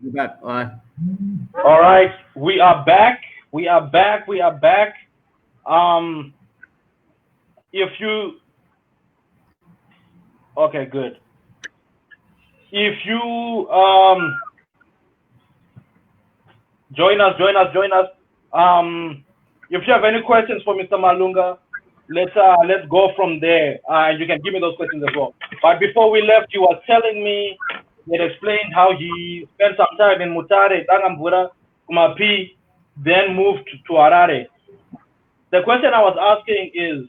Be back. All right. All right, we are back. We are back. We are back. Um, if you okay, good. If you join us. If you have any questions for Mr. Malunga, let's go from there. And you can give me those questions as well. But before we left, you were telling me that explained how he spent some time in Mutare, Dangamvura, Kumapi, then moved to Harare. The question I was asking is,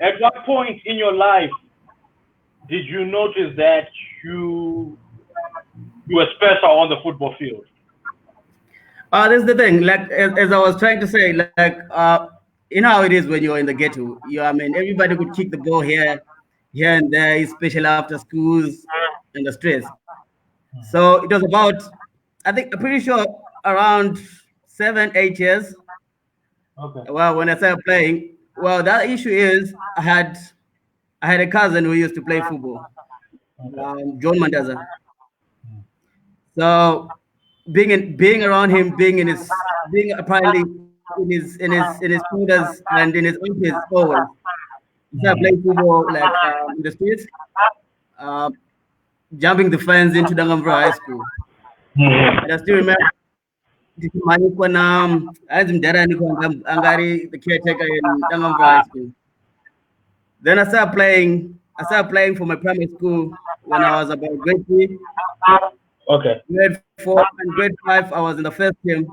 at what point in your life did you notice that you you were special on the football field? This is the thing. Like as I was trying to say, you know how it is when you're in the ghetto. I mean, everybody could kick the ball here and there, especially after schools and the stress. So it was about, I think, I'm pretty sure around 7, 8 years. Okay. Well, when I started playing, well, that issue is I had a cousin who used to play football, Okay. John Mandaza. So being around him, being apparently in his shoulders and in his armpits always. So I played football like in the streets, uh, jumping the fence into Dangamvura High School. And I still remember as Angari, the caretaker in Dangamvura High School. Then I started playing for my primary school when I was about grade 3. Okay. Grade 4 and grade 5, I was in the first team.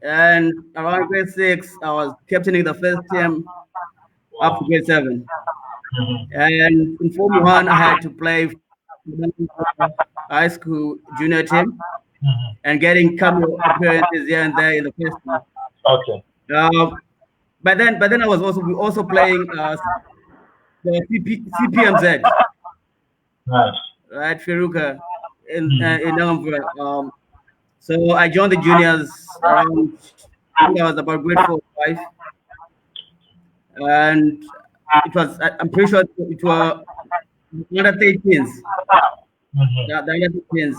And around grade 6, I was captaining the first team up to Wow. grade 7. And in Form 1, I had to play for high school junior team and getting cameo appearances here and there in the first team. Okay. Uh, but then I was also playing the CPMZ, Nice. right, Firuka in Dangamvura. So I joined the juniors around, I think I was about grade 4 or 5, and I'm pretty sure it were under 13s, the under 13s.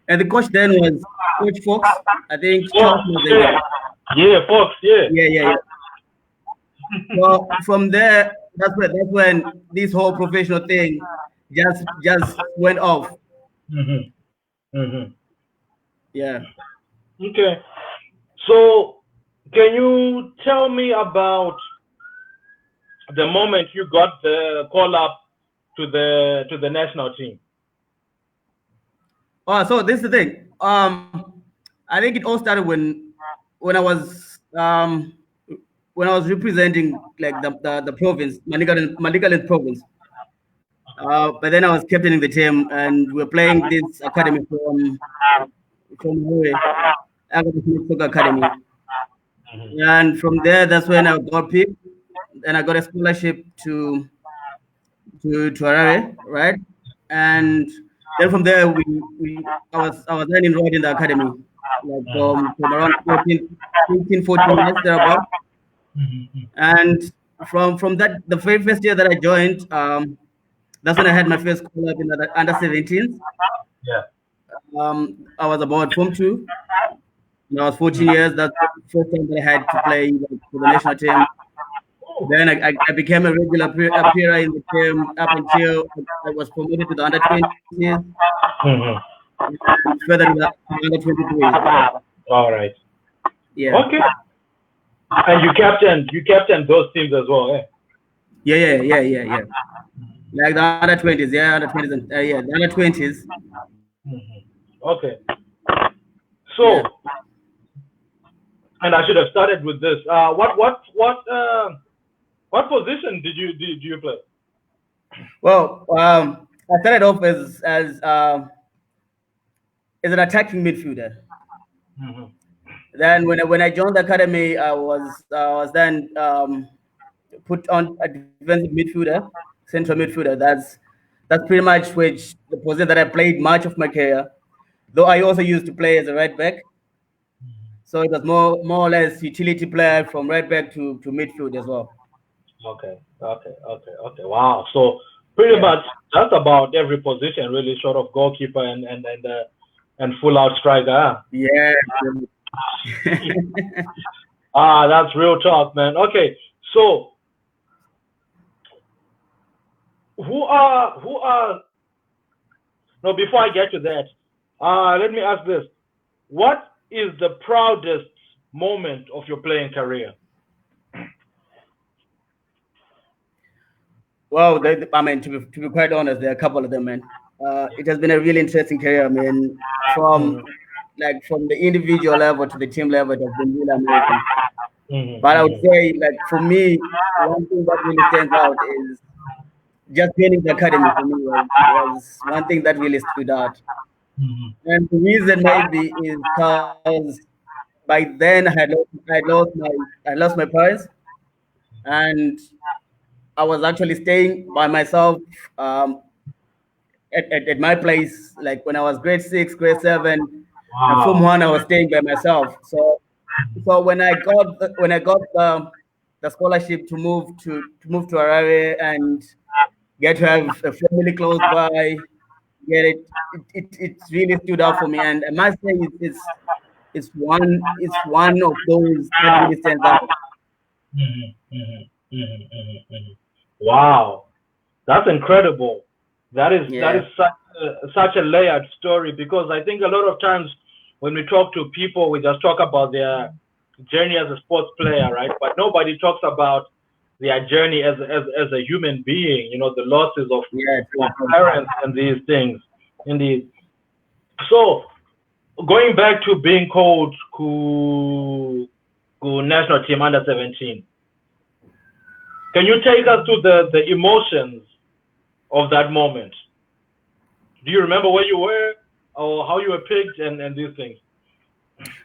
And the coach then was Coach Fox. I think Fox. Charles was there. Yeah. Yeah. Fox. Yeah. Yeah. So from there, that's when this whole professional thing just went off. Mhm. Mhm. Yeah. Okay. So, can you tell me about the moment you got the call up to the national team? Oh, so this is the thing. I think it all started when I was representing like the province, Manicaland province. But then I was captaining the team, and we were playing this academy from Norway, Academy Soccer Academy. And from there, that's when I got picked, and I got a scholarship to Harare, right? And then from there, I was then enrolled in the academy, like from around 14 years thereabout. And from that, the very first year that I joined, that's when I had my first call up in the under 17s. Yeah. I was about Form 2. When I was 14 years. That's the first time that I had to play like, for the national team. Then I became a regular appearer in the team up until I was promoted to the under 20s, Mhm. and further to the under 23s. All right. Yeah, Okay. And you captain those teams as well, eh? yeah. Like the under 20s, yeah, under 20s, and yeah, the under 20s. Okay. Yeah. So, and I should have started with this. What position did you play? Well, I started off as an attacking midfielder. Mhm. Then when I joined the academy, I was then put on a defensive midfielder, central midfielder. That's pretty much which the position that I played much of my career. Though I also used to play as a right back, so it was more or less utility player from right back to midfield as well. Okay. Okay. Okay. Okay. Wow. So Pretty Yeah. much just about every position, really, short of goalkeeper and full out striker. Yeah. That's real talk, man. Okay, so who are no? Before I get to that, let me ask this: what is the proudest moment of your playing career? Well, I mean, to be quite honest, there are a couple of them, man. It has been a really interesting career. I mean, from Mm-hmm. from the individual level to the team level, it has been really amazing. But I would Mm-hmm. say, like for me, one thing that really stands out is just joining the academy for me was one thing that really stood out. Mm-hmm. And the reason maybe is because by then I lost my parents, and I was actually staying by myself um, at my place. Like when I was grade six, grade seven, and Form Wow. One, I was staying by myself. So when I got the scholarship to move to Harare and get to have a family close by, get it really stood out for me. And I must say it's one of those that really stands out. Mm-hmm. Mm-hmm. Mm-hmm. Mm-hmm. Wow. That's incredible. That is Yeah, such a layered story because I think a lot of times when we talk to people, we just talk about their journey as a sports player, right? But nobody talks about their journey as a human being. You know, the losses yeah, of true, true. parents and these things. Indeed. So going back to being coach to national team under 17, can you take us to the emotions of that moment? Do you remember where you were or how you were picked and these things?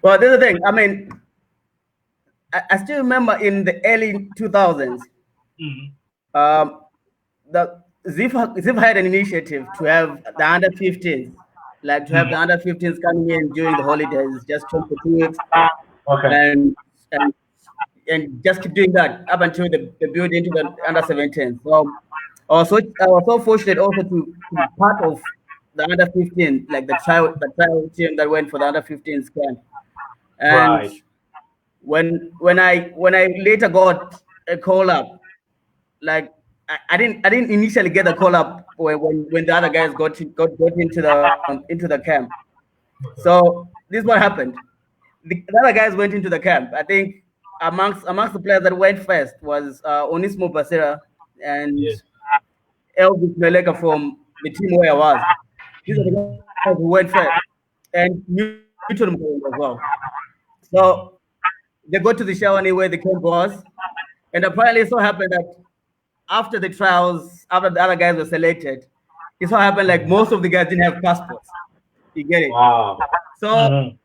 Well, there's the thing. I mean, I still remember in the early 2000s, Mm-hmm. um, the Zip had an initiative to have the under 15s, like to have the under 15s coming in during the holidays, just train for 2 weeks, Okay. and and and just keep doing that up until the build into the under 17. So I was so fortunate also to be part of the under 15, like the trial team that went for the under 15s camp. And Right. when I later got a call up, like I didn't initially get the call up when the other guys got into the camp. So this is what happened. The other guys went into the camp. I think amongst the players that went first was Onismo Basera and Yes. Elvis Meleka from the team where I was. These are the guys who went first, and Newton Malunga as well. So they go to the Shawnee where the camp was, and apparently it so happened that after the trials, after the other guys were selected, it so happened like most of the guys didn't have passports. You get it? Wow. So Mm-hmm.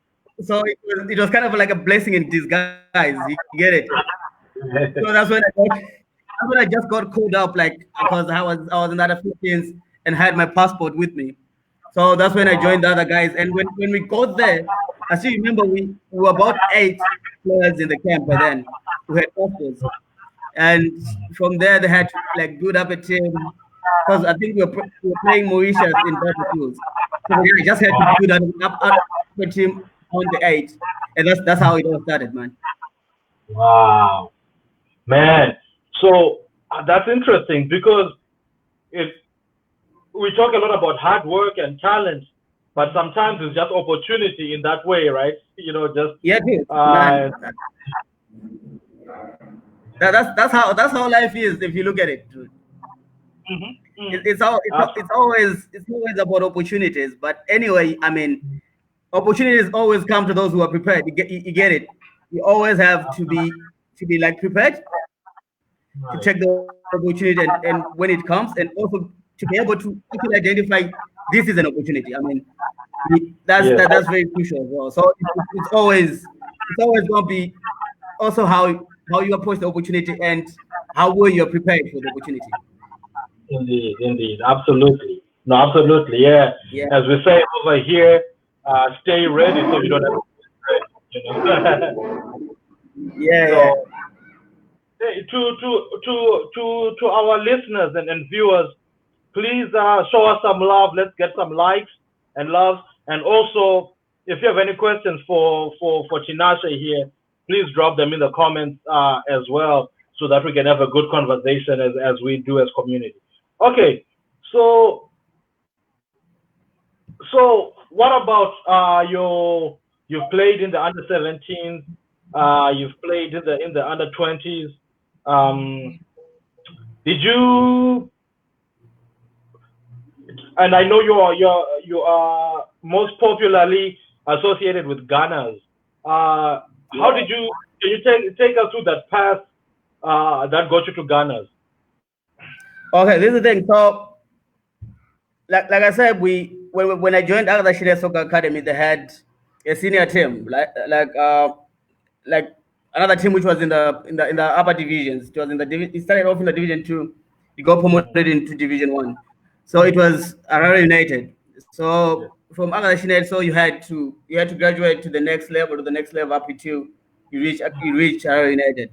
so it was kind of like a blessing in disguise. You get it? So that's when I just got called up, like because I was in the other 15s and had my passport with me. So that's when I Wow. joined the other guys. And when we got there, I still remember we were about 8 players in the camp by then who had passports. And from there they had to like build up a team because I think we were playing Mauritius in battlefields. So they just had to build up a team on the 8, and that's how it all started, man. Wow. Man. So that's interesting because it we talk a lot about hard work and talent, but sometimes it's just opportunity in that way, right? You know, just Yeah, it is, uh, man. That's how life is if you look at it, dude. mhm, It, mhm. it's all it's, al- Absolutely. it's always about opportunities. But anyway, I mean, opportunities always come to those who are prepared. You get it. You always have to be like prepared to take the opportunity and when it comes, and also to be able to actually identify this is an opportunity. I mean, Yes. that's very crucial as well. So it's always going to be also how you approach the opportunity and how well you're prepared for the opportunity. Indeed, indeed, absolutely. No, absolutely, yeah. Yeah, As we say over here, stay ready so you don't have to get ready, you know. yeah, yeah. So, hey, to our listeners and viewers, please show us some love. Let's get some likes and love. And also, if you have any questions for Tinashe here, please drop them in the comments as well, so that we can have a good conversation as we do as community. Okay, so what about you've played in the under 17s, you've played in the under 20s. Um, did you and I know you are most popularly associated with Gunners. How did you can you take us through that path that got you to Gunners? Okay, this is the thing. So, like I said, when I joined Agatha Shire Soccer Academy, they had a senior team, like another team which was in the upper divisions. It was it started off in the Division 2. It got promoted Mhm. into Division 1. So it was Harare United. Yeah. So from Agatha Shire, so you had to graduate to the next level up until you reach Harare United.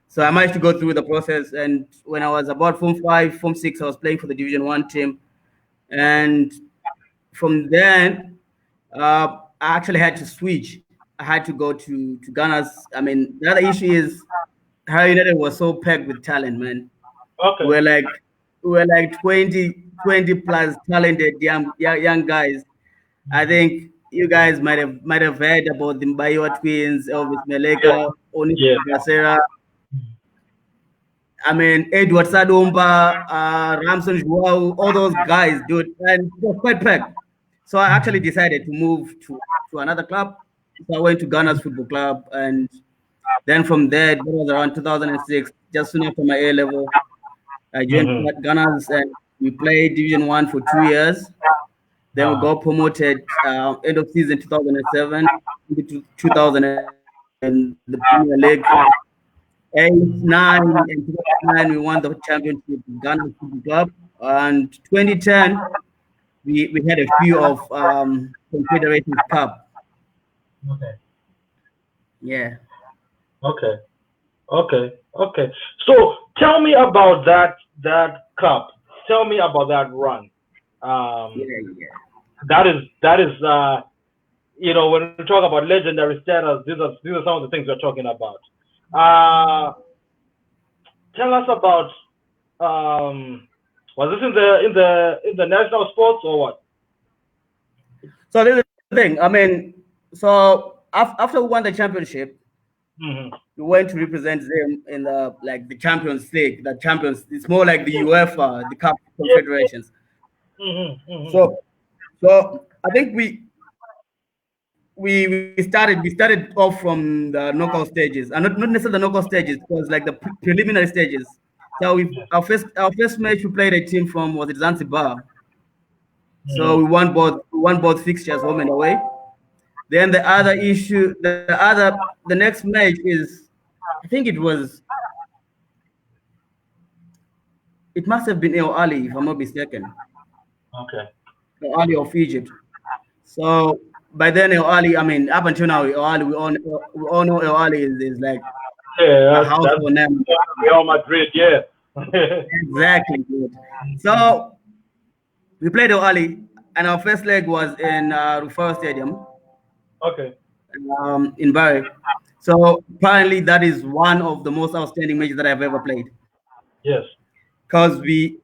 So I managed to go through the process, and when I was about Form 5, Form 6, I was playing for the Division 1 team, and from then, I actually had to switch. I had to go to Ghana's. I mean, the other issue is how United was so packed with talent, man. Okay. We're like we're like 20 plus talented young guys. I think you guys might have heard about the Mbayo twins, Elvis Yeah. Meleka, Oni Yeah. Bracera. I mean, Edward Sadomba, Ramson Joao, all those guys, dude, and it was quite packed. So I actually decided to move to another club. So I went to Ghana's Football Club, and then from there, that was around 2006, just soon after my A level, I joined Mm-hmm. Ghana's, and we played Division 1 for 2 years. Then we got promoted end of season 2007 into 2008 in the Premier League. 8, 9, and 2009 we won the championship with Ghana Football Club. And 2010 we had a few of Confederations Cup. Okay. Yeah. Okay. Okay. Okay. So tell me about that cup. Tell me about that run. Yeah. Um, Yeah. that is when we talk about legendary status, these are some of the things we're talking about. Uh, tell us about was this in the national sports or what? So this is the thing. I mean, so after we won the championship, Hmm. we went to represent them in the Champions League. The Champions. It's more like the UEFA, the Cup Yeah. Confederations. Hmm. Hmm. So so I think we started off from the knockout stages, and not necessarily the knockout stages. It was like the preliminary stages. So Yeah. our first match we played a team from, was it Zanzibar. So Hmm. we won both fixtures, home and away. Then the next match is, I think it must have been El Ali, if I'm not mistaken, Okay. El Ali of Egypt. So by then El Ali, I mean up until now, El Ali, we all know El Ali is like Yeah, a that's household name. Real Madrid. Yeah. Exactly. Good. So we played El Ali, and our first leg was in Rufaro Stadium Okay. in Bari. So apparently that is one of the most outstanding matches that I've ever played, Yes. because we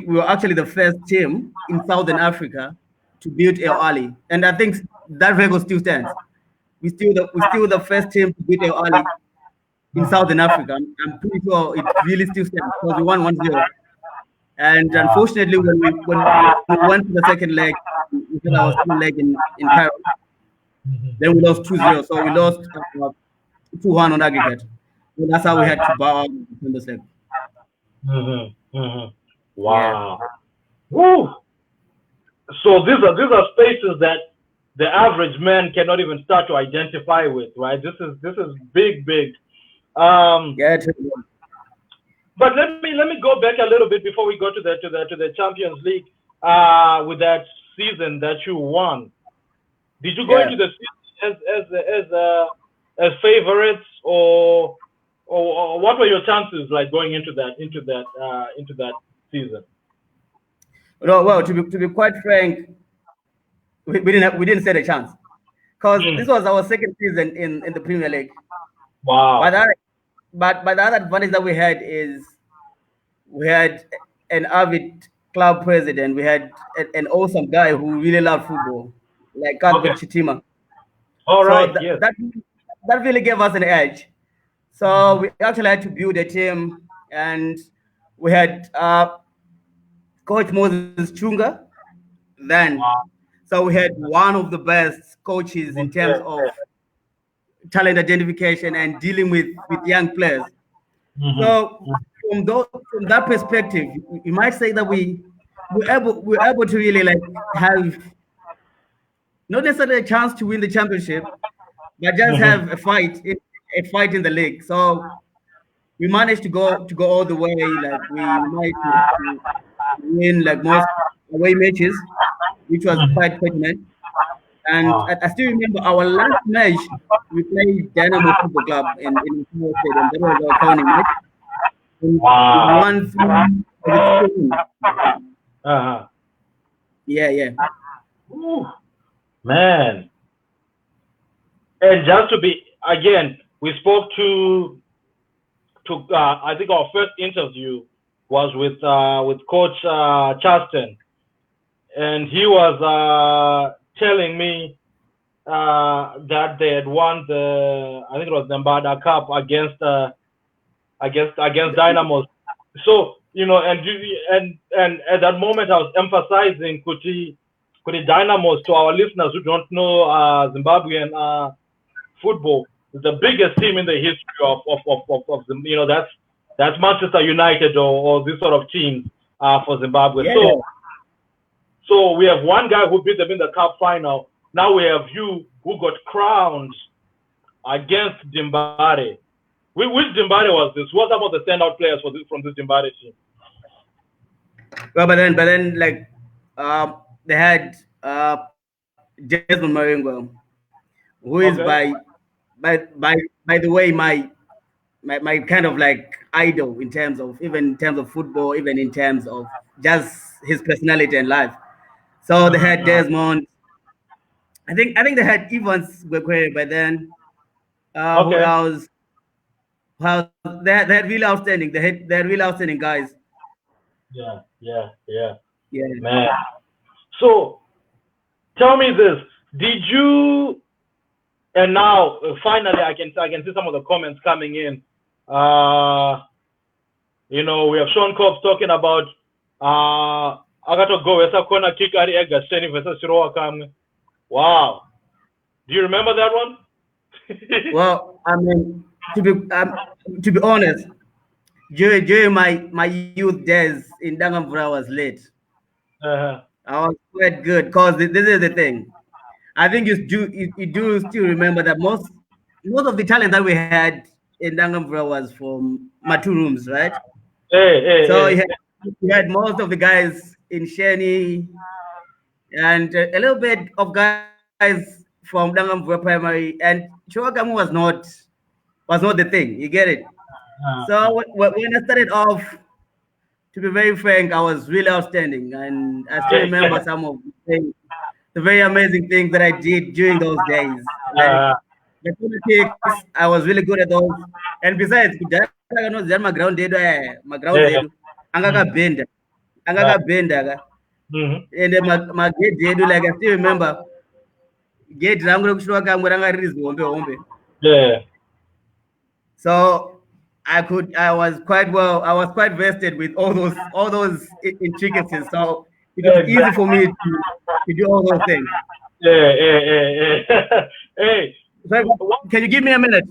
were actually the first team in Southern Africa to beat El Ali, and I think that record still stands. We still the first team to beat El Ali in Southern Africa. I'm pretty sure it really still stands because we won 1-0. And Wow. unfortunately, when we went to the second leg, we had our second leg in Cairo. Then we lost 2-0. So we lost 2-1 on aggregate. So that's how we Right. had to bow out in the second. Hmm. Hmm. Yeah. Wow. Woo. So these are spaces that the average man cannot even start to identify with, right? This is big, big. Um, Yeah. but let me go back a little bit before we go to the Champions League. With that season that you won, did you go Yeah. into the season as favorites, or what were your chances like going into that season? No, well, to be quite frank, we didn't stand a chance because this Mm. was our second season in the Premier League. But Wow. that, but the other advantage that we had is we had an avid club president. We had an awesome guy who really loved football, like Okay. Cuthbert Chitima. All So right. Yes. that really gave us an edge. So we actually had to build a team, and we had Coach Moses Chunga then. Wow. So we had one of the best coaches in terms of talent identification and dealing with young players. So Mm-hmm. from that perspective, you might say that we're able to really like have not necessarily a chance to win the championship, but just Mm-hmm. have a fight in the league. So we managed to go all the way. Like we managed to win like most away matches, which was quite pertinent. And Wow. I still remember our last match. We played Dynamo Football Club in Singapore Stadium. That was our crowning match. And we Wow. won three of its three. Uh-huh. Yeah, yeah. Ooh, man. And just to be again, we spoke to I think our first interview was with Coach Charleston, and he was telling me that they had won the I think it was the Mbada Cup against Dynamos. So and at that moment I was emphasizing Kuti Dynamos to our listeners who don't know Zimbabwean football is the biggest team in the history of the, that's Manchester United or this sort of teams for Zimbabwe. Yeah. So we have one guy who beat them in the cup final. Now we have you who got crowned against Dimbare. Which Dimbare was this? What about the standout players from this Dimbare team? Well, but then, like, they had Desmond Maringo, who is Okay. by the way my kind of like idol in terms of even in terms of football, even in terms of just his personality and life. So they had Uh, Desmond. I think they had Evans Gwekwe, but then who okay. else? They had really outstanding. They had really outstanding guys. Yeah, yeah, yeah. Yeah. Man. So tell me this. Did you and now finally I can see some of the comments coming in. We have Sean Cobbs talking about akatogowesa corner kick ari ega Sheni versus Shirowa Kamwe. Wow. Do you remember that one? Well, I mean, to be honest, during my youth days in Dangamvura was late. uh, I was quite good because this is the thing. I think you do still remember that most of the talent that we had in Dangamvura was from Matu rooms, right? hey, hey, So hey. you had most of the guys in Sheni and a little bit of guys from Dangamvura Primary, and Chowagamu was not the thing. You get it? So when I started off, to be very frank, I was really outstanding, and I still remember some of the very amazing things that I did during those days. Like uh, the politics, I was really good at those. And besides, kudala kanoziya maground edu magrounds yeah. edu angakabhenda Uh, angakabhenda ka mm-hmm. ende magedhi edu, like I still remember gedhi rangu rekushuwa kamwe ranga riri zihombe hombe. Yeah. So I was quite vested with all those intricacies. So it was easy for Exactly. me to do all those things. Yeah, yeah, yeah, yeah. Hey, So what? can you give me a minute?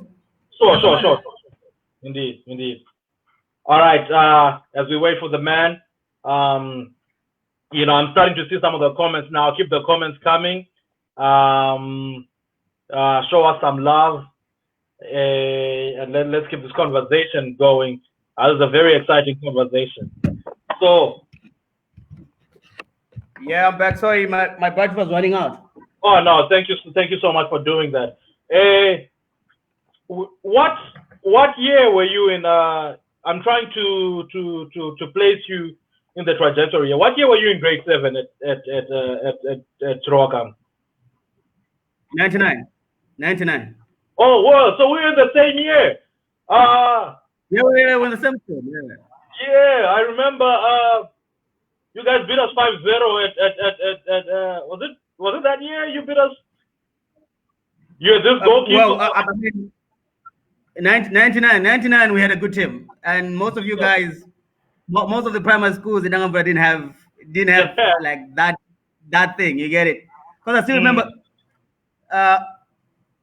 Sure. Indeed, indeed. All right. As we wait for the man, um, I'm starting to see some of the comments now. Keep the comments coming. Um, show us some love, and let's keep this conversation going. This is a very exciting conversation. So, Yeah, I'm back. Sorry, my battery was running out. oh no, thank you so much for doing that. Uh, what year were you in? I'm trying to place you. in the trajectory. What year were you in grade 7 at Rogam? 99. 99. Oh, well, so we're in the same year. Uh, Yeah, we're in the same school. Yeah. yeah, I remember. You guys beat us 5-0 was it that year you beat us? You had this goalkeeper. Well, I mean, 99, we had a good team, and most of you guys, most of the primary schools in Dangamvura didn't have Yeah. like that thing. You get it? Because I still Mm, remember uh,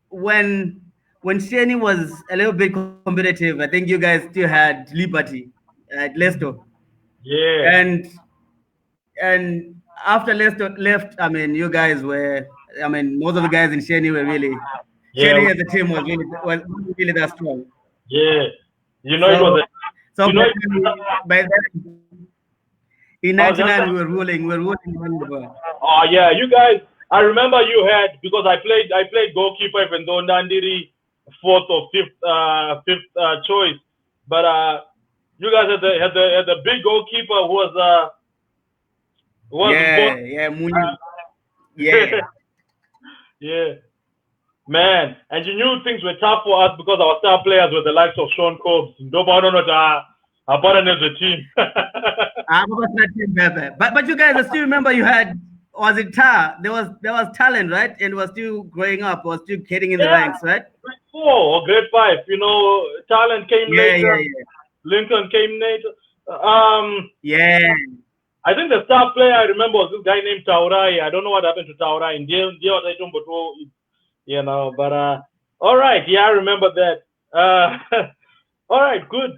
when Shani was a little bit competitive. I think you guys still had Liberty at Leicester, yeah. and after Leicester left, I mean, you guys were. I mean, most of the guys in Shani were really. Yeah. Shani as a team was really that strong. Yeah. You know it was So a, so you know it, by then in I was just '99 we were ruling around the world. oh yeah, you guys. I remember you had because I played goalkeeper even though Nandiri fourth or fifth choice, but you guys had the big goalkeeper who was Yeah, both yeah, Muni. Yeah. yeah, man, and you knew things were tough for us because our star players were the likes of Sean Cobbs. Nobody knows about another team. I was not team better. But you guys, I still remember you had, was it Tar? There was talent, right? And was still growing up, was still getting in the Yeah, ranks, right? grade 4 or grade 5. You know, talent came Yeah, later. yeah, yeah. Lincoln came later. Um, Yeah. I think the star player I remember was this guy named Taurai. I don't know what happened to Taurai. You know, but all right, yeah, I remember that. All right, good.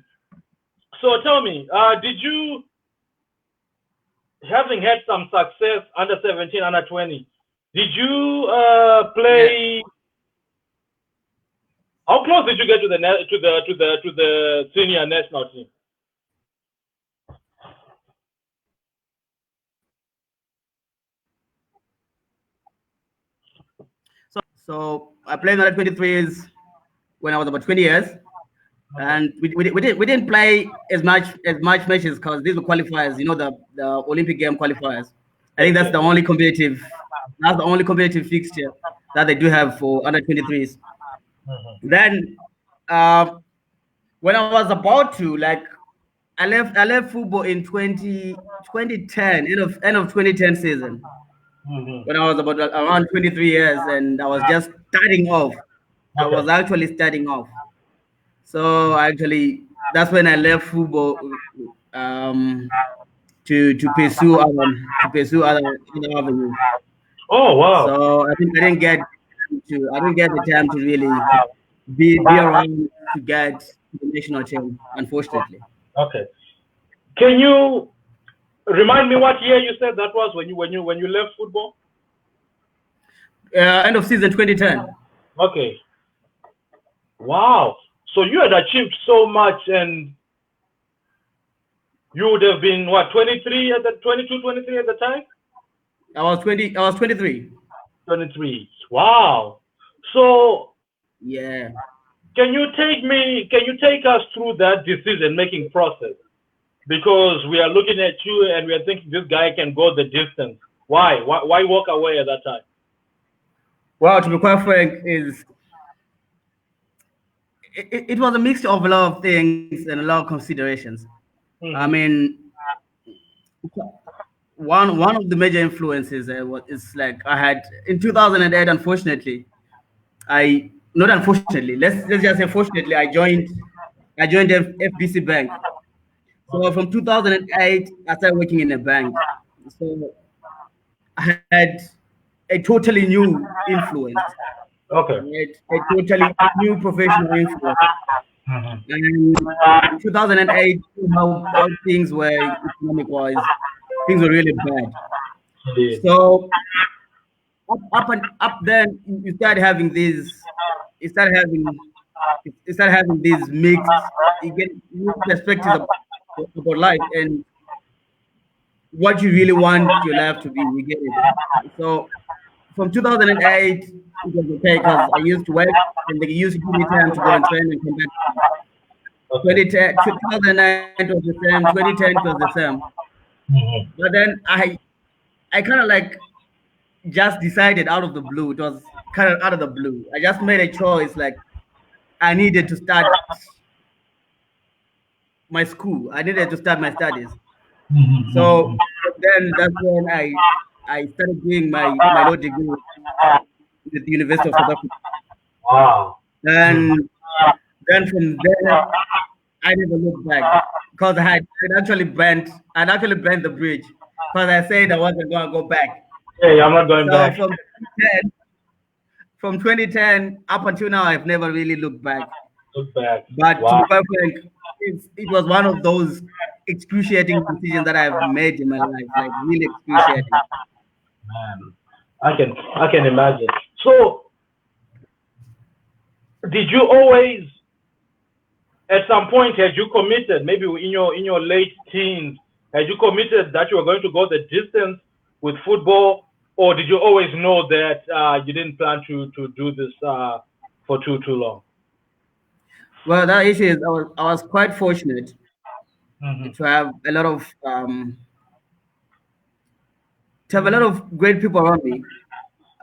So tell me, did you having had some success under 17, under 20? Did you Yeah. play? How close did you get to the senior national team? So I played under 23s when I was about 20 years. Okay. And we didn't play as much matches because these were qualifiers, the Olympic game qualifiers. I think Okay. that's the only competitive fixture that they do have for under 23s. Then um, when I was about to like I left football in 2010, end of 2010 season, Hmm. when I was about around 23 years, and I was just starting off. I Okay. was actually starting off. So actually, that's when I left football to pursue other avenues. Oh wow. So I think I didn't get the time to really be around to get to the national team, unfortunately. Okay. Can you remind me what year you said that was when you left football? End of season 2010. Okay. Wow. So you had achieved so much, and you would have been what 23 at the 22, 23 at the time. I was 23. 23. Wow. So Yeah. can you take us through that decision making process? Because we are looking at you and we are thinking this guy can go the distance. Why walk away at that time? Well, to be quite frank, it was a mixture of a lot of things and a lot of considerations. I Hmm. mean, one of the major influences is like I had in 2008. Unfortunately, I not unfortunately. Let's just say fortunately, I joined FBC Bank. So Okay. from 2008, I started working in a bank. So I had a totally new influence, Okay. right? A totally new professional influence. Hmm. And in 2008, how things were economic wise, things were really bad. Indeed. So up then, you start having these mixed, you get new perspectives about life and what you really want your life to be. You get it. So from 2008, it was okay because I used to work and they used to give me time to go and train and come back. Okay. 2010, 2009 was the same. 2010 was the same. Mm-hmm. But then I kind of like just decided out of the blue. It was kind of out of the blue. I just made a choice like I needed to start my school. I needed to start my studies. Mm-hmm. So then that's when I started doing my law degree with the University of South Africa. Wow. Mm. And then from there I never looked back because I'd actually bent the bridge because I said I wasn't gonna go back. Hey, I'm not going So back. from 2010 up until now, I've never really looked back. Look back. But to Wow, be quite frank, it was one of those excruciating decisions that I've made in my life, like really excruciating. man. I can imagine. So, did you always, at some point, had you committed, maybe in your late teens, had you committed that you were going to go the distance with football, or did you always know that you didn't plan to do this for too long? Well, that issue is I was quite fortunate Mm-hmm. to have a lot of great people around me,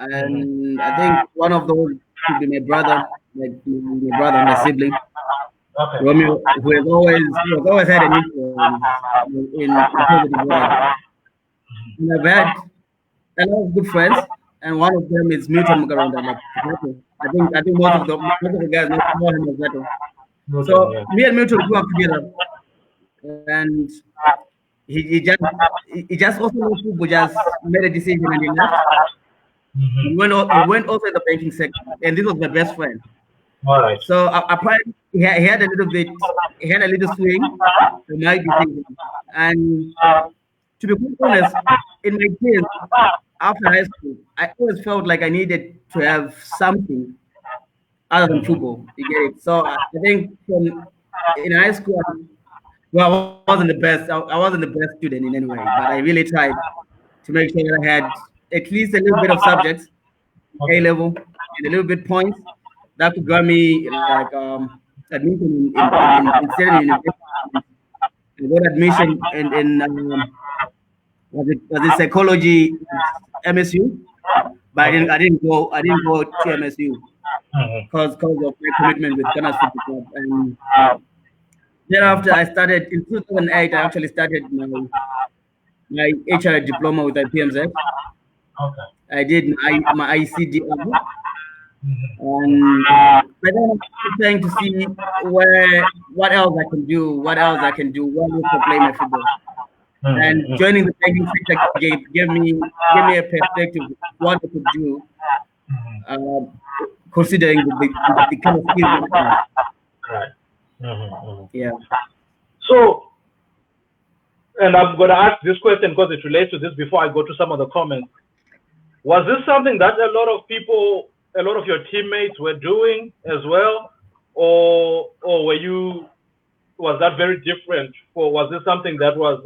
Mm-hmm. and I think one of those should be my brother, my brother, my sibling, Okay. Romeo, who has always had an influence in positive way. And I've had a lot of good friends, and one of them is Milton Mugaronda, like Zato. I think most of the guys know him as Zato. Newton, So yeah. me and Milton grew up together, and he just also loved football, just made a decision and he left. Mm-hmm. He went also in the banking sector, and this was my best friend. All right. So apparently he had a little swing in my decision. And to be quite honest, in my teens after high school, I always felt like I needed to have something other than Mm-hmm. football. You get it? So I think from in high school, well, I wasn't the best student in any way, but I really tried to make sure that I had at least a little bit of subjects, A Okay. level, and a little bit points that could grant me like admission in certain universities. I got admission in was it psychology at MSU, but Okay. I didn't go to MSU Mm-hmm. because of my commitment with Ghana's Football Club. And thereafter, I started in 2008. I actually started my HR diploma with IPMZ. Okay. I did my ICDR, Mm-hmm. and but then I'm trying to see what else I can do, where else to play my football. And Mm-hmm. joining the banking sector gave me a perspective of what I could do, uh, considering the kind of skills that I have. Right. Mm-hmm. Yeah. So, and I'm going to ask this question because it relates to this before I go to some of the comments. Was this something that a lot of people, a lot of your teammates were doing as well, or was that very different? Or was this something that was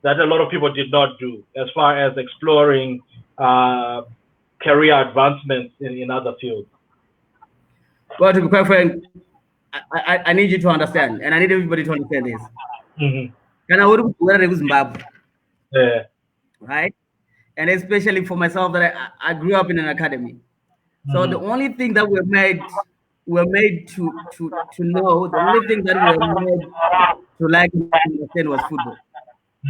that a lot of people did not do as far as exploring uh, career advancements in other fields? Well, to be quite frank, I need you to understand, and I need everybody to understand this. Mm-hmm. Kana uri kuwera Zimbabwe, Yeah. right? And especially for myself, that I grew up in an academy. So the Mm-hmm. only thing that we're made to know, the only thing that we're made to like and understand was football.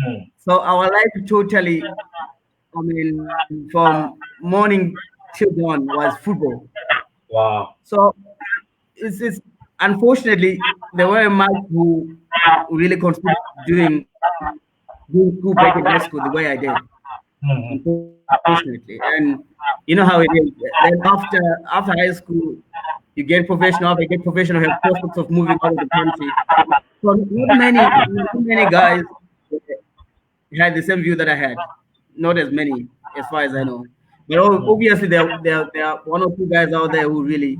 Mm. So our life totally, I mean, from morning till dawn was football. Wow. So it's unfortunately there weren't much who really considered doing school back in high school the way I did, Mm-hmm. unfortunately. And you know how it is. Then after high school, you get professional, have prospects of moving out of the country. So not many guys had the same view that I had. Not as many, as far as I know. But obviously, there are one or two guys out there who really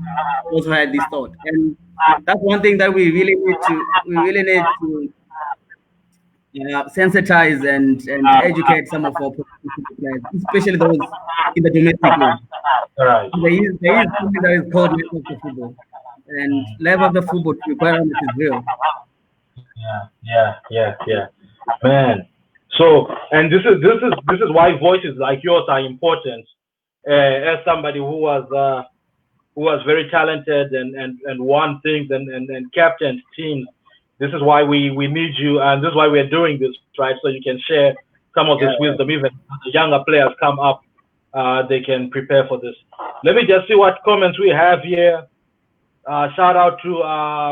also had this thought, and that's one thing that we really need to sensitize and educate some of our professional players, especially those in the domestic league. All right. There is something that is called life after football, and life after football, to be quite honest, is real. Yeah. Yeah. Yeah. Yeah. Man. So, and this is why voices like yours are important. As somebody who was very talented and won things and captained teams, this is why we need you, and this is why we're doing this, right? So you can share some of this wisdom. Yeah. Even the younger players come up, they can prepare for this. Let me just see what comments we have here. Shout out to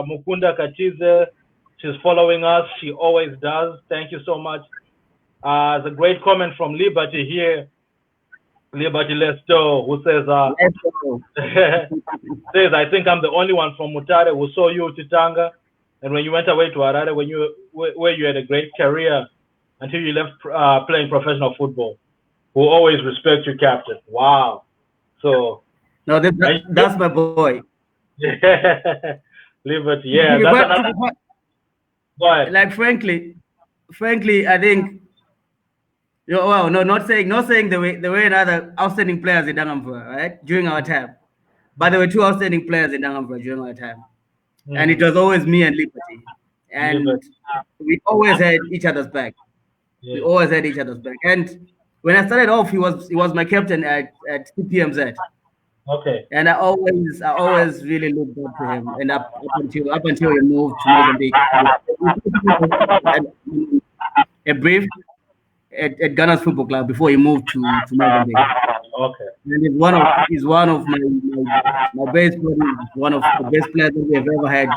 Mukunda Katize. She's following us. She always does. Thank you so much. It's a great comment from Liberty here. Liberty Lesto, who says, Let's go. says, I think I'm the only one from Mutare who saw you Titanga, and when you went away to Harare, where you had a great career until you left playing professional football. Who always respect you, captain. Wow. So, No, and that's my boy. Liberty, yeah, that's But another. Go ahead. like frankly, I think well, no, not saying there were other outstanding players in Dangamvura, right, during our time, but there were two outstanding players in Dangamvura during our time, and it Mm, was always me and Liberty, and Liberty, we always had each other's back. We yeah. always had each other's back, and when I started off, he was my captain at CPMZ, Okay. and I always really looked up to him, and up until he moved to Mozambique. A brief at Ghana's football club before he moved to Mozambique. Okay. And he's one of my best buddies, one of the best players that we have ever had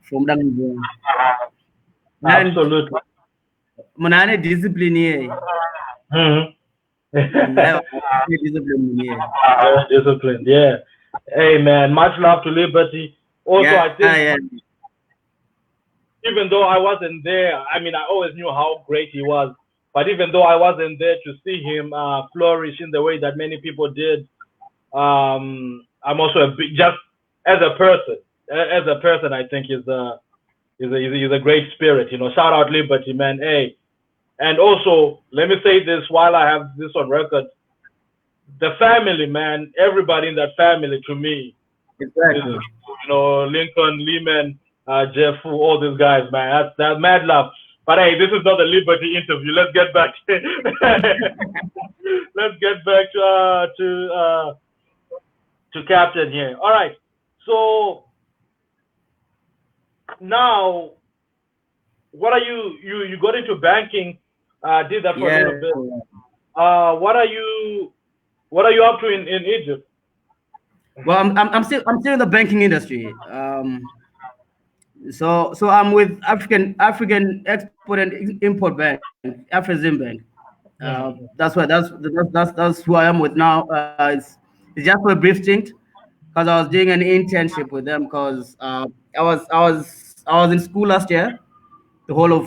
from Dangamvura. And Absolutely. Munane discipline here. Hmm. I discipline here. Disciplined. Yeah. Hey man, much love to Liberty. Also, I Yeah, think yeah. even though I wasn't there, I mean, I always knew how great he was. But even though I wasn't there to see him flourish in the way that many people did, I'm also just as a person. As a person, I think is a great spirit. You know, shout out Liberty, man. Hey, and also let me say this while I have this on record: the family, man. Everybody in that family, to me, is, Exactly. Lincoln, Lehman, Jeff, all these guys, man. That's mad love. But hey, this is not a Liberty interview. Let's get back. Let's get back to captain here. All right. So now, what are you got into banking? Did that for a Yeah. little bit. What are you up to in Egypt? Well, I'm still in the banking industry. So I'm with African Export and Import Bank, Afrexim Bank. Mhm. That's who I am with now. It's just for a brief stint because I was doing an internship with them because I was in school last year. The whole of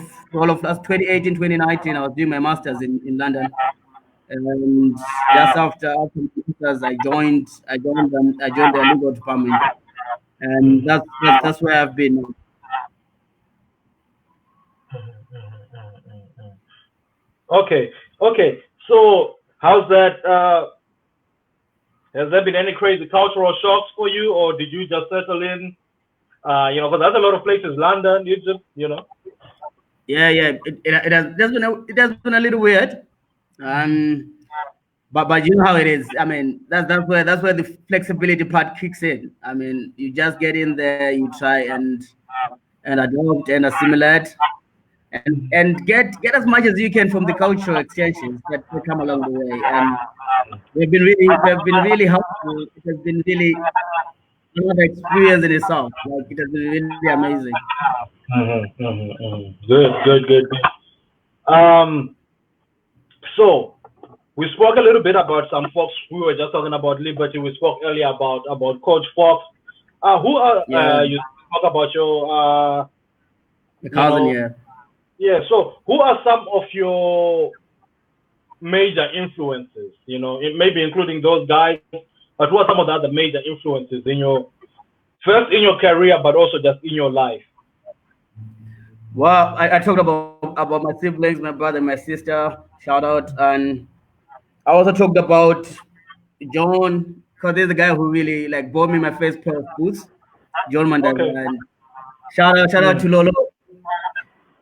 last 2018, 2019, I was doing my masters in London, and just after my masters, I joined their legal department, and Mhm. that's where I've been. Okay, okay. So how's that? Has there been any crazy cultural shocks for you, or did you just settle in? Because there's a lot of places, London, Egypt. Yeah. It has been a little weird, um, but you know how it is. I mean, that's where the flexibility part kicks in. I mean, you just get in there, you try and adopt and assimilate and get as much as you can from the cultural exchanges that come along the way. And they've been really helpful. It has been really another experience in itself. Like it has been really amazing. Good, good, good, good. Um, so we spoke a little bit about some folks. We were just talking about Liberty. We spoke earlier about Coach Fox. Who are Yeah, you talk about your the you cousin. know Yeah. yeah. So who are some of your major influences? Maybe including those guys, but who are some of the other major influences in your first in your career, but also just in your life? Well, I talked about my siblings, my brother, my sister. Shout out, and I also talked about John, because there's a guy who really like bought me my first pair of boots, John Mandaga. Okay. And shout out Mm. to Lolo.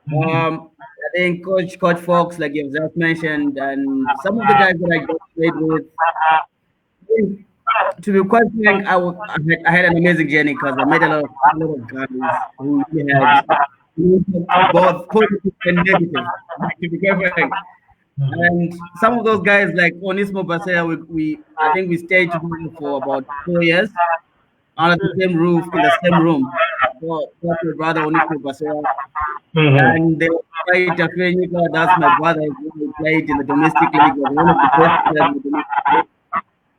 Mhm. I think Coach Fox, like you've just mentioned, and some of the guys that I just played with. I think, to be quite frank, I had an amazing journey because I met a lot of guys who really had both positive and negative. To be quite frank, and some of those guys like Onismo Basea, we I think we stayed together for about 4 years under the same roof in the same room. So that's my brother Onismo Basea, Mm-hmm. and they were quite Afrenika. That's my brother. He played in the domestic league. Was one of the best players in the domestic league.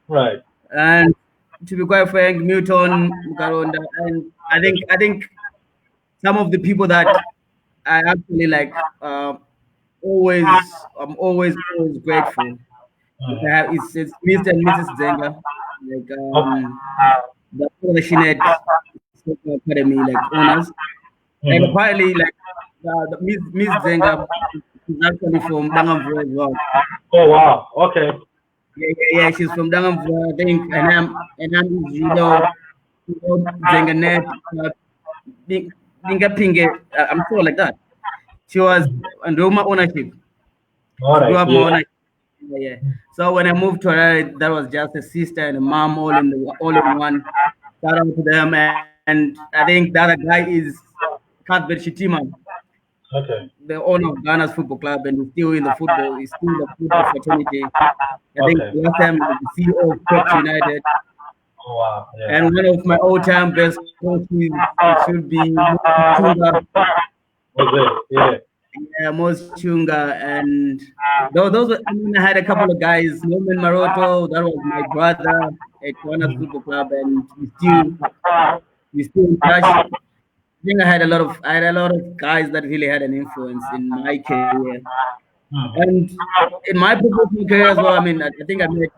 Right. And to be quite frank, Newton, Mukaronda, and I think some of the people that I actually like always grateful. I have it's Mr. and Mrs. Zenga, like Okay. the passionate soccer academy like owners, and Mm-hmm. apparently like the Miss Zenga is actually from Dangamvura as well. Oh wow. Okay. Yeah. She's from Dangamvura, I think, and I'm Zenganet, Dinga Pinge. I'm sure like that. She was under my ownership. All She grew right. up my Yeah. ownership. Yeah. So when I moved to her, that was just a sister and a mom all in one. Shout out to them, and I think the other guy is Cuthbert Shitima, Okay. the owner of Ghana's football club, and he's still in the football. He's still in the football fraternity. I think Okay. last time he was the CEO of Cape United. Oh wow. Yeah. And one of my all-time best coaches, it should be Chunga. Was it? Yeah. Yeah, Mos Chunga. And those were, I mean, I had a couple of guys, Norman Maroto, that was my brother at Warner's Football Club, and we still in touch. I think I had a lot of guys that really had an influence in my career. Mm-hmm. And in my professional career as well, I mean, I think I met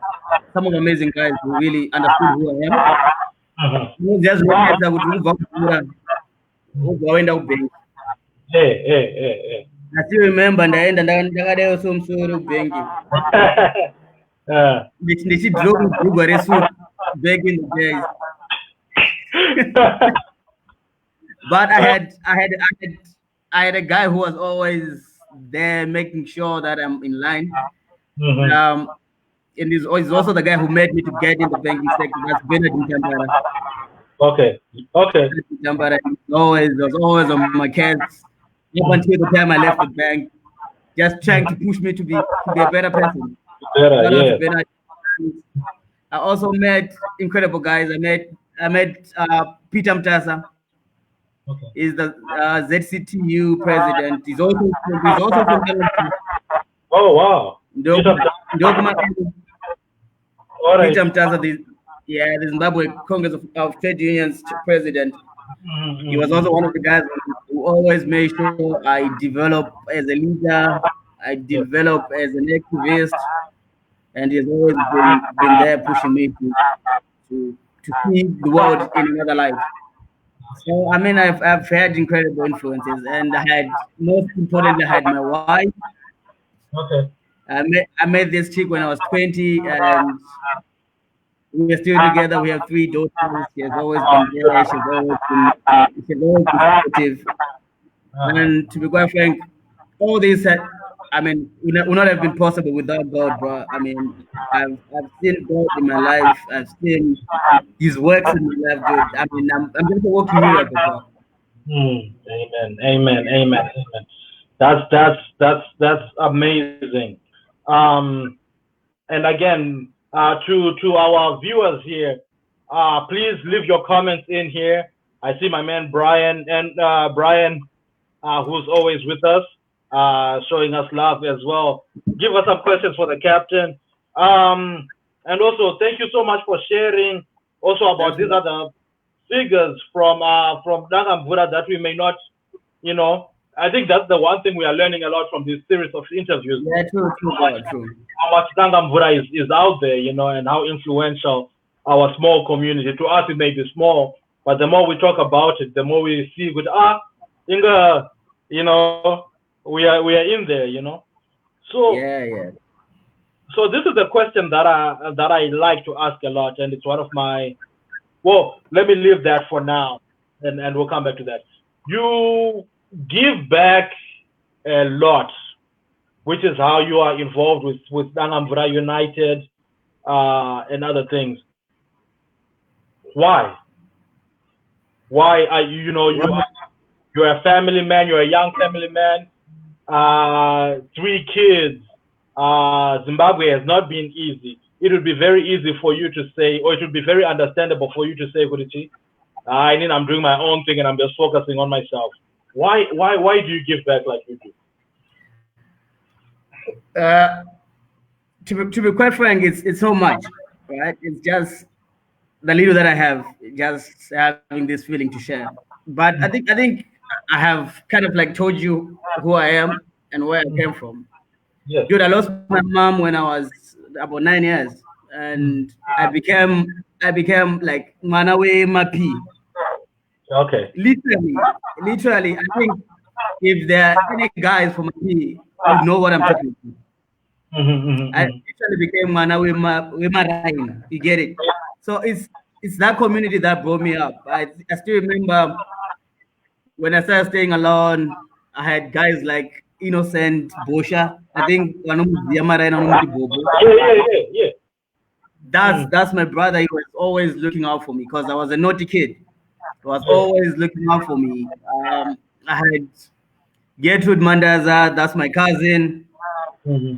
some of amazing guys who really understood who I am. Mm-hmm. Just realize I would move up going out bank. Hey, hey, hey, I still remember ndaenda ndakadaiwo somusoro banking. hey. Ndichidhirowa mubhurugwa resuit back in the days. But I had a guy who was always there making sure that I'm in line. Mm-hmm. And he's also the guy who made me to get in the banking sector. That's Bernard Ntambara. Okay. Okay. Ntambara was always on my case up until the time I left the bank, just trying to push me to be a better person. Better. Shout out to Yeah. Bernard. I also met incredible guys. I met Peter Mtasa. Okay. He's the ZCTU president. He's also from Dangamvura. Oh wow. Ndoguma Ndoguma All right. Peter Mtasa, the Zimbabwe Congress of Trade Unions president. He was also one of the guys who always made sure I develop as a leader, I Yeah. develop as an activist, and he's always been there pushing me to see the world in another light. So I mean, I've had incredible influences, and most importantly, I had my wife. Okay. I met this chick when I was 20, and we're still together. We have 3 daughters. She has always been there. She's always been supportive. Uh-huh. And to be quite frank, all this, I mean, would not have been possible without God, bro. I mean, I've seen God in my life. I've seen His works in my life, dude. I mean, I'm just a walking miracle, bro. Amen. Amen. Amen. Amen. That's amazing. Um, and again, to our viewers here, please leave your comments in here. I see my man Brian and Brian, who's always with us, showing us love as well. Give us some questions for the captain. And also, thank you so much for sharing also about these Definitely. other figures from Dangamvura that we may not, you know. I think that's the one thing we are learning a lot from this series of interviews. Yeah, true, How much, bro, true. how much Dangamvura is out there, you know, and how influential our small community. To us, it may be small, but the more we talk about it, the more we see with Inga, you know, we are in there, you know. So Yeah. so this is a question that I like to ask a lot, and it's one of my. Well, let me leave that for now, and we'll come back to that. You give back a lot, which is how you are involved with Dangamvura United and other things. Why? Why are you? You know, Well, you're a family man. You're a young family man. Three kids. Zimbabwe has not been easy. It would be very easy for you to say, or it would be very understandable for you to say, Kurichi, I'm doing my own thing and I'm just focusing on myself. Why do you give back like you do? uh, to be quite frank, it's so much, right? It's just the little that I have, just having this feeling to share. But I think I have kind of like told you who I am and where I came Mhm. from. Yes. Dude, I lost my mom when I was about 9 years, Mhm. and I became like Manawe Mapi. Okay. Literally, I think if there are any guys from Mapi would know what I'm talking about. I Mm-hmm. literally became Manawe Marain. You get it? So it's that community that brought me up. I still remember when I started staying alone, I had guys like Innocent Bosha. I think Yamara and Bobo. Yeah, yeah, yeah, yeah. That's my brother. He was always looking out for me because I was a naughty kid. He was Yeah. always looking out for me. I had Gertrude Mandaza. That's my cousin. Mm-hmm.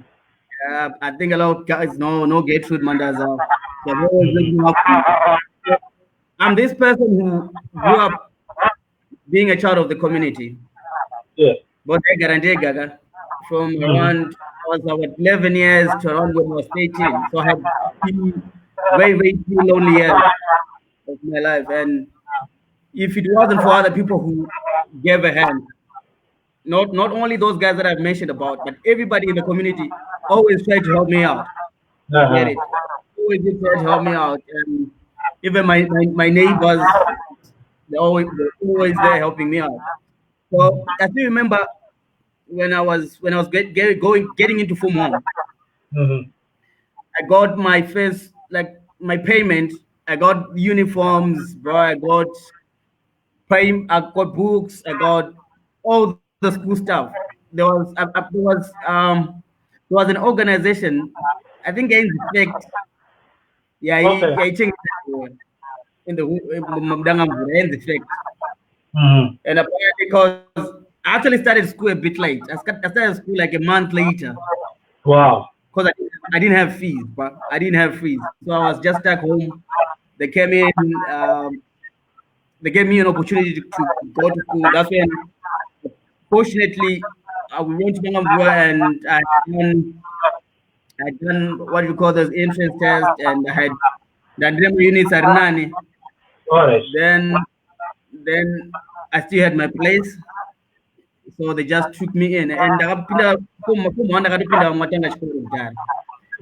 I think a lot of guys know Gertrude Mandaza. They're always Mm-hmm. looking out for me. So I'm this person who grew up being a child of the community. Yeah. But I guarantee Gaga from Mm-hmm. around I was about 11 years to around when I was 18. So I had three very lonely years of my life. And if it wasn't for other people who gave a hand, not only those guys that I've mentioned about, but everybody in the community always tried to help me out. You get Uh-huh. it? Always did try to help me out. And even my neighbors, they're always there helping me out. So I still remember when I was getting into Form 1, Mm-hmm. I got my first like my payment. I got uniforms, bro. I got books. I got all the school stuff. There was an organization. I think in effect, yeah, Okay. yeah, in the Dangamvura in effect. Mm-hmm. And apparently, because I actually started school a bit late. I started school like a month later Wow. because I didn't have fees, but I didn't have fees. So I was just stuck home. They came in, they gave me an opportunity to go to school. That's when, fortunately, we went to Dangamvura and I done what you call those entrance tests, and I had done demo units at Nani. All right. Then I still had my place, so they just took me in. And form one, akatopinda matanga chikolo kudhara. I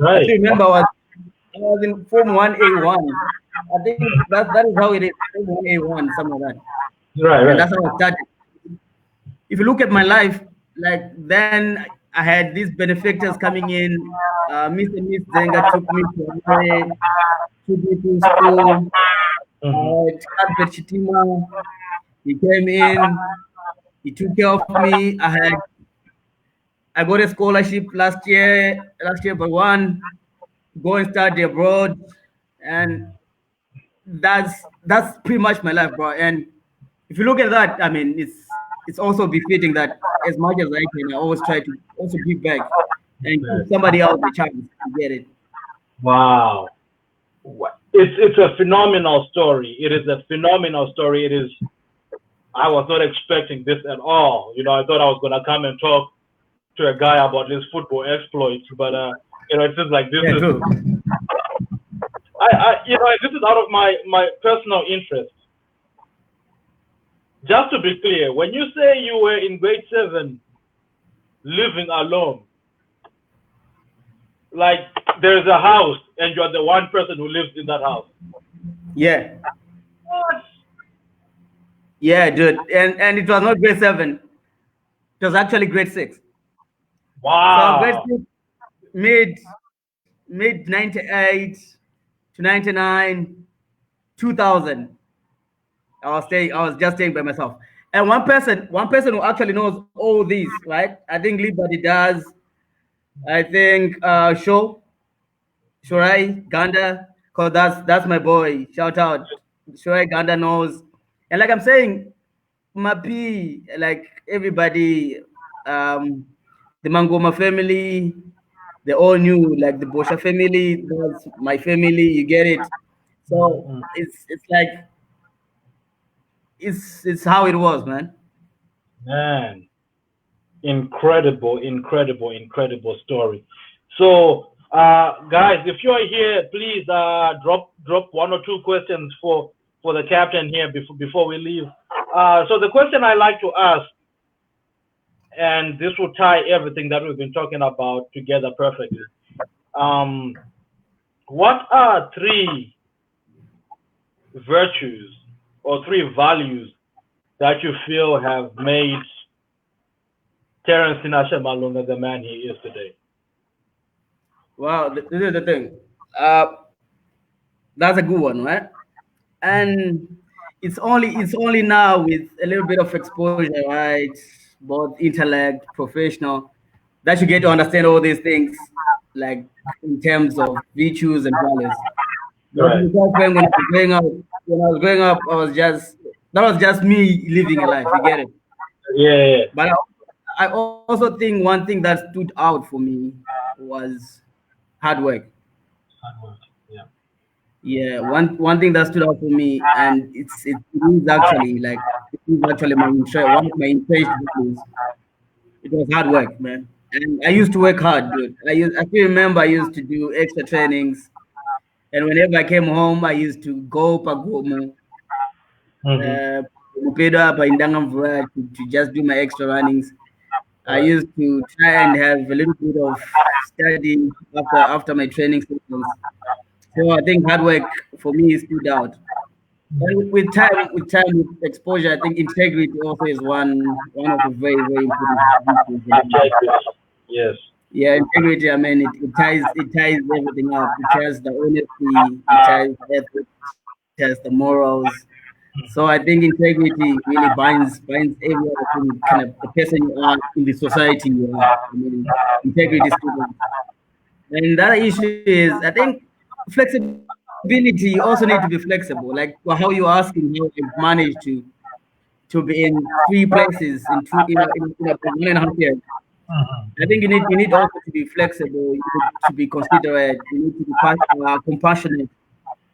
Right. still remember I was in Form 1A1. I think that is how it is, Form 1A1, something like that. Right. And Right. that's how I started. If you look at my life, like then I had these benefactors coming in. Mr. and Miss Zenga took me to Harare, took me to school. Mm-hmm. Cuthbert Chitima, he came in, he took care of me. I got a scholarship last year, but one to go and study abroad, and that's pretty much my life, bro. And if you look at that, I mean, it's also befitting that as much as I can, I always try to also give back and give Right. somebody else a chance to get it. Wow. It's a phenomenal story. It is a phenomenal story. It is. I was not expecting this at all. You know, I thought I was gonna come and talk to a guy about his football exploits, but it's just like this Yeah, is. true. This is out of my personal interest. Just to be clear, when you say you were in grade 7 living alone, like there's a house and you're the one person who lives in that house. Yeah, What? yeah, dude. And it was not grade 7; it was actually grade 6. So grade Wow. six, mid 98 to 99, 2000. I was just staying by myself. And one person who actually knows all these, right? I think Liberty does. I think Shorai Ganda, cause that's my boy. Shout out, Shorai Ganda knows. And like I'm saying, Mapi, like everybody, the Mangoma family, they all knew. Like the Bosha family, that's my family. You get it. So Mhm. it's like it's how it was, man. Man, incredible, incredible, incredible story. So, guys, if you are here, please drop one or two questions for the captain here before we leave. So the question I like to ask, and this will tie everything that we've been talking about together perfectly. Um, what are three virtues or three values that you feel have made Terence Tinashe Malunga the man he is today? Wow, this is the thing. Uh, that's a good one, right? And it's only now with a little bit of exposure, right? Both intellect, professional, that you get to understand all these things, like in terms of virtues and values. But Right. because when I was growing up, I was just that was just me living a life. You get it. Yeah, yeah, yeah. But I also think one thing that stood out for me was hard work. Hard work. Yeah. Yeah, one thing that stood out for me, and it is actually like it is actually my interest, one of my entrenched values. It was hard work, man. And I used to work hard, dude. I still remember I used to do extra trainings, and whenever I came home, I used to go pagomo, Mm-hmm. uh, Upeda by Dangamvura to just do my extra runnings. I Right. used to try and have a little bit of study after my training sessions. So I think hard work for me stood out. And with exposure, I think integrity also is one of the very important virtues in life. Integrity. Yes. Yeah, integrity. I mean, it ties everything up. It ties the honesty. It ties the ethics. It ties the morals. So I think integrity really binds every other thing. Kind of the person you are in the society you are. I mean, integrity stood out. And the other issue is, I think flexibility. You also need to be flexible. Like how you asking how I've managed to be in three places in in about 1.5 years. I think you need also to be flexible. You need to be considerate. You need to be compassionate.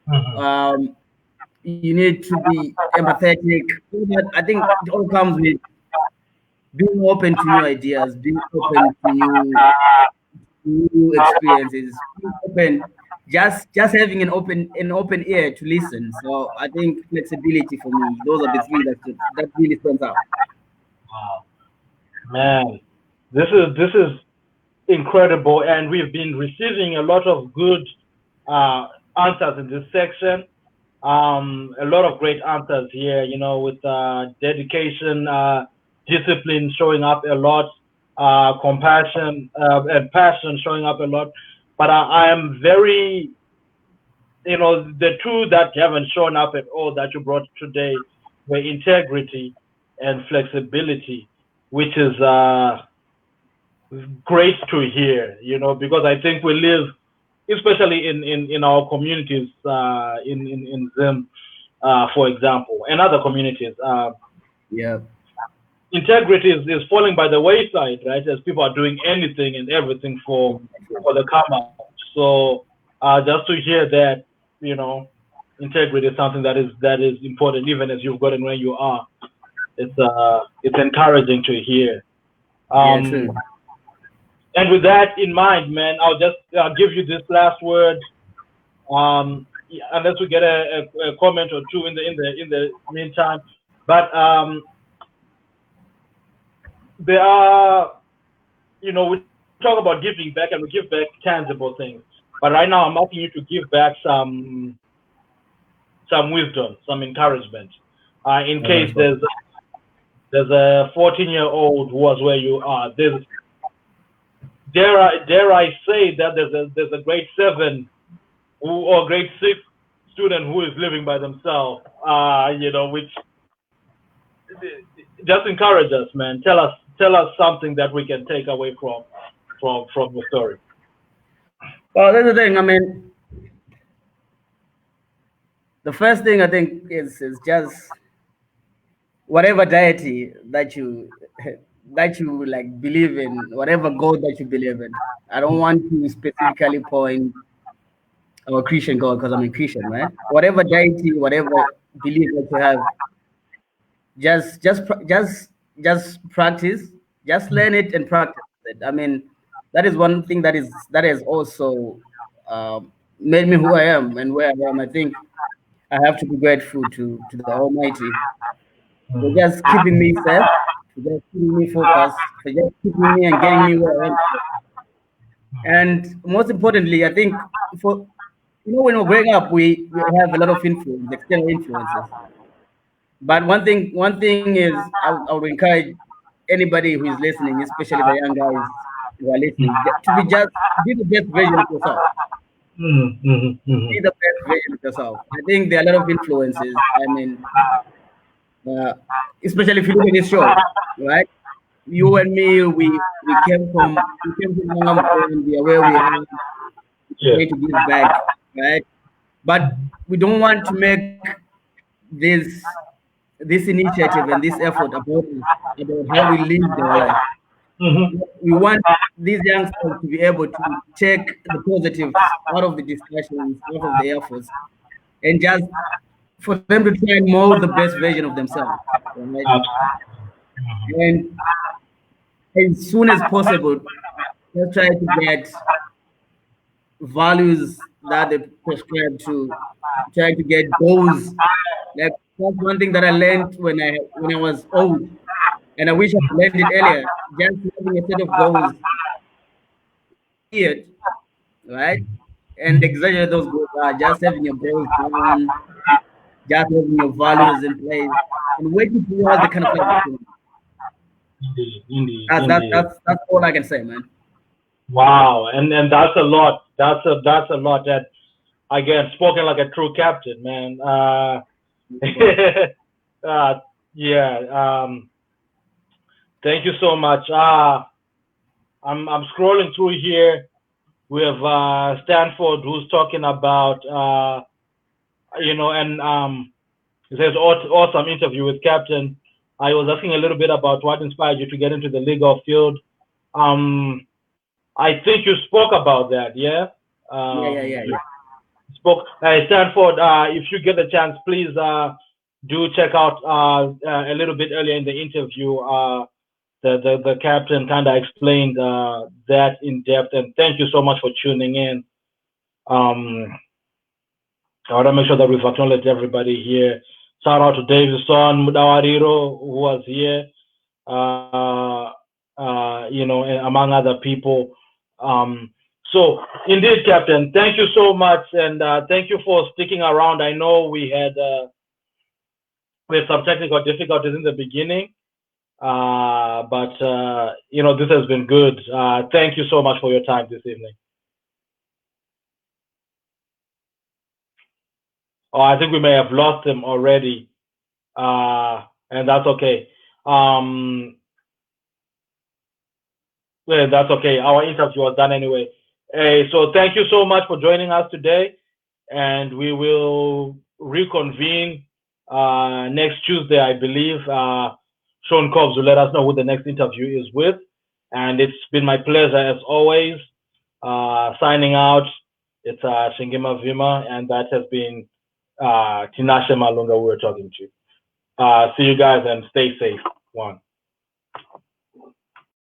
Mm-hmm. Um, you need to be empathetic. All that, I think it all comes with being open to new ideas, being open to new experiences, being open, just having an open ear to listen. So I think flexibility for me, those are the three that really stands out. Wow. Man, this is incredible, and we've been receiving a lot of good uh, answers in this section. A lot of great answers here, with dedication, discipline showing up a lot, compassion and passion showing up a lot. But I am very, the two that haven't shown up at all that you brought today were integrity and flexibility, which is great to hear, because I think we live, especially in our communities, in Zim, for example, and other communities. Yeah. Integrity is falling by the wayside, right? As people are doing anything and everything for the come up. So just to hear that, you know, integrity is something that is important, even as you've gotten where you are. It's encouraging to hear. Yeah, Um, true. and with that in mind, man, I'll just give you this last word. Yeah, unless we get a comment or two in the meantime, but there are, we talk about giving back and we give back tangible things, but right now I'm asking you to give back some wisdom, some encouragement, in All right. case there's a 14-year-old who was where you are. Dare I say that there's a grade 7 or grade 6 student who is living by themselves, which just encourage us, man. Tell us something that we can take away from your story. Well, that's the thing. I mean, the first thing I think is just whatever deity that you that you like believe in, whatever God that you believe in. I don't want to specifically point our Christian God because I'm a Christian, right? Whatever deity, whatever belief that you have, just practice, just learn it and practice it. I mean, that is one thing that has also made me who I am and where I am. I think I have to be grateful to the Almighty for Mhm. just keeping me safe, for just keeping me focused, for just keeping me and getting me where I am. And most importantly, I think for when we're growing up, we have a lot of influence, external influences. But one thing is, I would encourage anybody who is listening, especially the young guys who are listening, to be the best version of yourself. Mhm. Mhm. Be Mhm. the best version of yourself. I think there are a lot of influences. I mean, uh, especially if you look at this show, right? You and me, we came from Dangamvura and we are where we are. We're Yeah. trying to give back, right? But we don't want to make this this initiative and this effort about how we live our life. Mhm. We want these youngsters to be able to take the positives out of the discussions, out of the efforts, and just for them to try and mold the best version of themselves. Right? And as soon as possible, just try to get values that they prescribe to, try to get goals. Like that's one thing that I learned when I was old, and I wish I learned it earlier. Just having a set of goals, albeit right, and exaggerate those goals are just having your goals down, just having your values in place, and working towards the kind of life that you want. Indeed. Indeed. That's Indeed. that's that's all I can say, man. Wow. And that's a lot. That's a lot. That again spoken like a true captain, man. uh yeah. Thank you so much. I'm scrolling through here. We have Stanford who's talking about and it says awesome interview with Captain. I was asking a little bit about what inspired you to get into the legal field. Um, I think you spoke about that, yeah. Yeah, yeah, yeah, You yeah. spoke. Stanford, if you get the chance, please do check out a little bit earlier in the interview. The captain kind of explained that in depth, and thank you so much for tuning in. Um, I want to make sure that we've acknowledged everybody here. Shout out to Davison Mudawariro, who was here, and among other people. Um, so, indeed, Captain, thank you so much, and thank you for sticking around. I know we had some technical difficulties in the beginning, but this has been good. Thank you so much for your time this evening. Oh, I think we may have lost him already, and that's okay. Um, well, that's okay. Our interview was done anyway. Hey, so thank you so much for joining us today, and we will reconvene next Tuesday, I believe. Sean Cobbs will let us know who the next interview is with, and it's been my pleasure as always. Signing out, it's Shingima Vima, and that has been Tinashe Malunga we were talking to. See you guys and stay safe. One.